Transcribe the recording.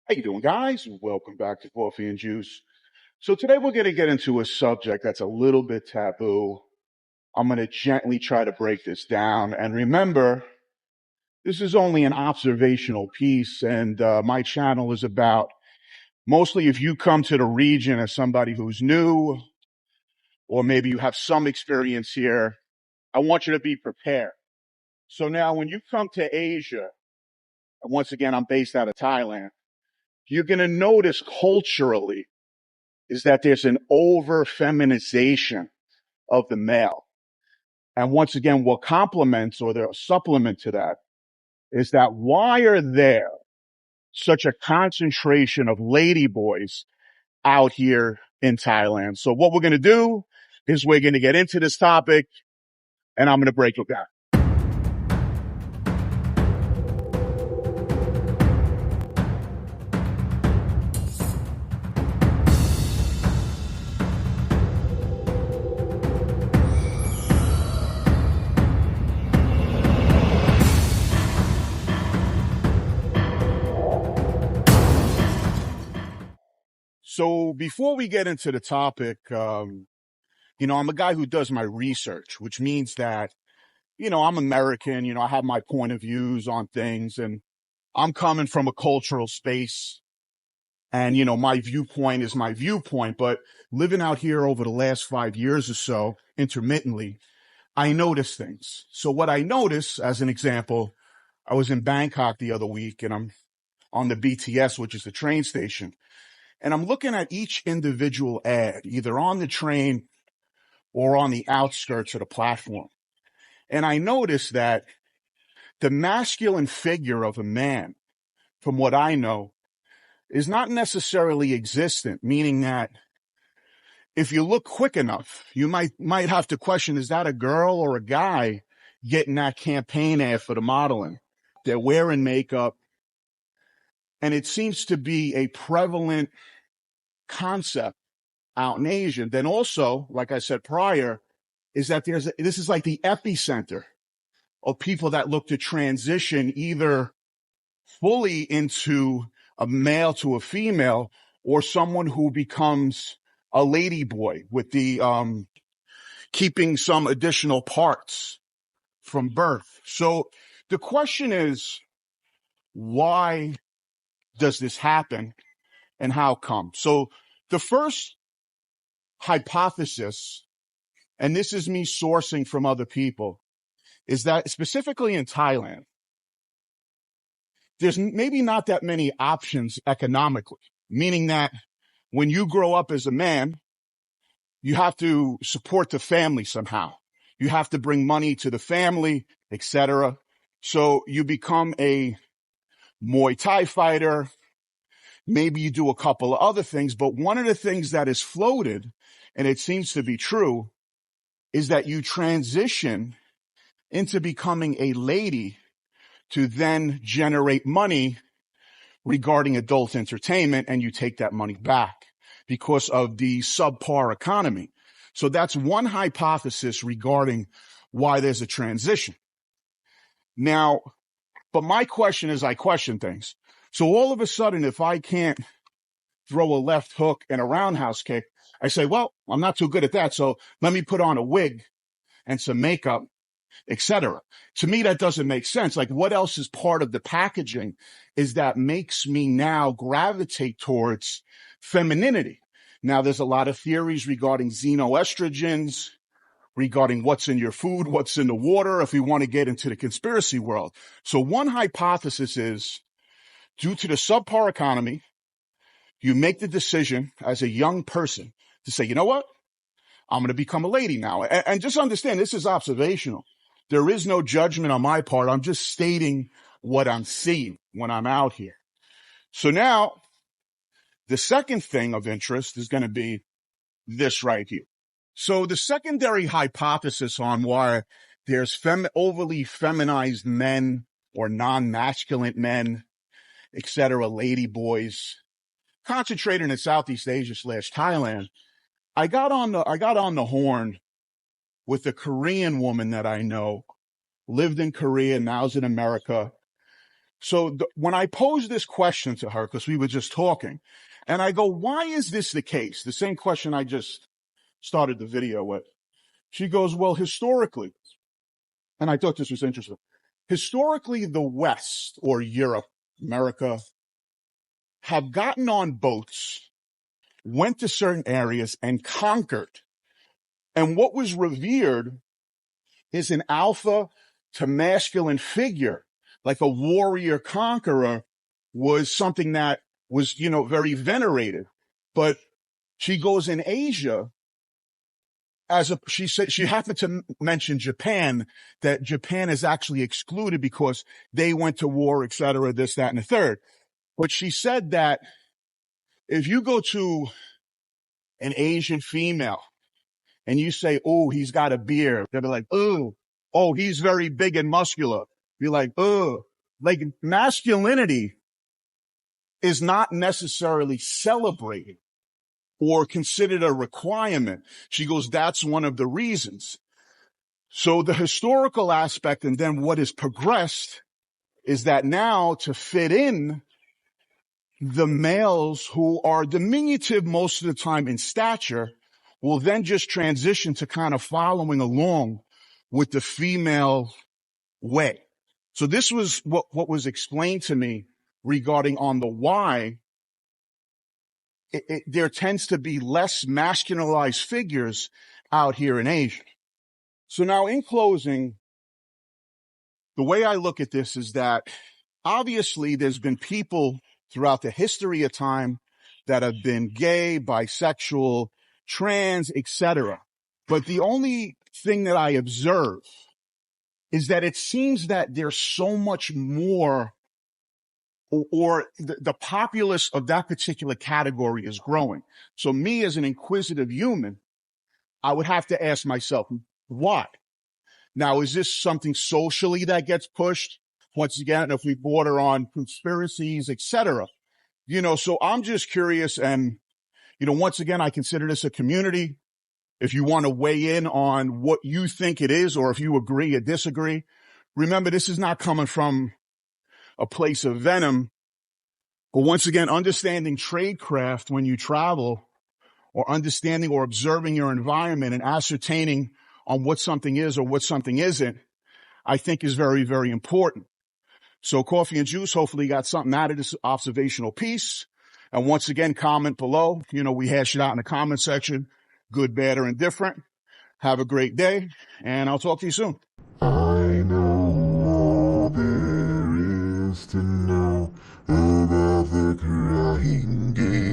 How you doing, guys? Welcome back to Coffee and Juice. So today we're going to get into a subject that's a little bit taboo. I'm going to gently try to break this down. And remember, this is only an observational piece, and my channel is about mostly if you come to the region as somebody who's new, or maybe you have some experience here, I want you to be prepared. So now when you come to Asia, and once again, I'm based out of Thailand, you're going to notice culturally is that there's an over feminization of the male. And once again, what complements or the supplement to that is that why are there such a concentration of lady boys out here in Thailand? So what we're going to do is we're going to get into this topic and I'm going to break it down. So before we get into the topic, I'm a guy who does my research, which means that, I'm American, I have my point of views on things and I'm coming from a cultural space and, my viewpoint is my viewpoint, but living out here over the last 5 years or so, intermittently, I notice things. So what I notice, as an example, I was in Bangkok the other week and I'm on the BTS, which is the train station. And I'm looking at each individual ad, either on the train or on the outskirts of the platform. And I noticed that the masculine figure of a man, from what I know, is not necessarily existent, meaning that if you look quick enough, you might have to question, is that a girl or a guy getting that campaign ad for the modeling? They're wearing makeup. And it seems to be a prevalent concept out in Asia. Then also, like I said prior, is that this is like the epicenter of people that look to transition either fully into a male to a female or someone who becomes a lady boy with the keeping some additional parts from birth. So the question is, why does this happen and how come? So the first hypothesis, and this is me sourcing from other people, is that specifically in Thailand, there's maybe not that many options economically, meaning that when you grow up as a man, you have to support the family somehow. You have to bring money to the family, etc. So you become a Muay Thai fighter. Maybe you do a couple of other things, but one of the things that is floated, and it seems to be true, is that you transition into becoming a lady to then generate money regarding adult entertainment, and you take that money back because of the subpar economy. So that's one hypothesis regarding why there's a transition. Now, but my question is, I question things. So all of a sudden, if I can't throw a left hook and a roundhouse kick, I say, well, I'm not too good at that. So let me put on a wig and some makeup, etc. To me, that doesn't make sense. Like, what else is part of the packaging is that makes me now gravitate towards femininity? Now, there's a lot of theories regarding xenoestrogens, regarding what's in your food, what's in the water, if we want to get into the conspiracy world. So one hypothesis is, due to the subpar economy, you make the decision as a young person to say, you know what? I'm going to become a lady now. And just understand, this is observational. There is no judgment on my part. I'm just stating what I'm seeing when I'm out here. So now, the second thing of interest is going to be this right here. So the secondary hypothesis on why there's overly feminized men or non-masculine men, etc., lady boys, concentrated in Southeast Asia / Thailand. I got on the horn with a Korean woman that I know, lived in Korea, now's in America. So when I posed this question to her, because we were just talking, and I go, why is this the case? The same question I just started the video with. She goes, well, historically, and I thought this was interesting. Historically, the West or Europe, America, have gotten on boats, went to certain areas and conquered. And what was revered is an alpha to masculine figure, like a warrior conqueror, was something that was, very venerated. But she goes in Asia she said, she happened to mention Japan, that Japan is actually excluded because they went to war, et cetera, this, that, and the third. But she said that if you go to an Asian female and you say, oh, he's got a beard, they'll be like, oh, he's very big and muscular. Be like, like masculinity is not necessarily celebrated or considered a requirement. She goes, that's one of the reasons. So the historical aspect and then what has progressed is that now to fit in, the males who are diminutive most of the time in stature will then just transition to kind of following along with the female way. So this was what was explained to me regarding on the why there tends to be less masculinized figures out here in Asia. So now in closing, the way I look at this is that obviously there's been people throughout the history of time that have been gay, bisexual, trans, etc. But the only thing that I observe is that it seems that there's so much more, or the populace of that particular category is growing. So me as an inquisitive human, I would have to ask myself, why? Now, is this something socially that gets pushed? Once again, if we border on conspiracies, etc. So I'm just curious. And, once again, I consider this a community. If you want to weigh in on what you think it is, or if you agree or disagree, remember, this is not coming from a place of venom. But once again, understanding tradecraft when you travel, or understanding or observing your environment and ascertaining on what something is or what something isn't, I think is very, very important. So Coffee and Juice, hopefully you got something out of this observational piece. And once again, comment below. We hash it out in the comment section, good, bad, or indifferent. Have a great day, and I'll talk to you soon. I know all there is to know about the crying game.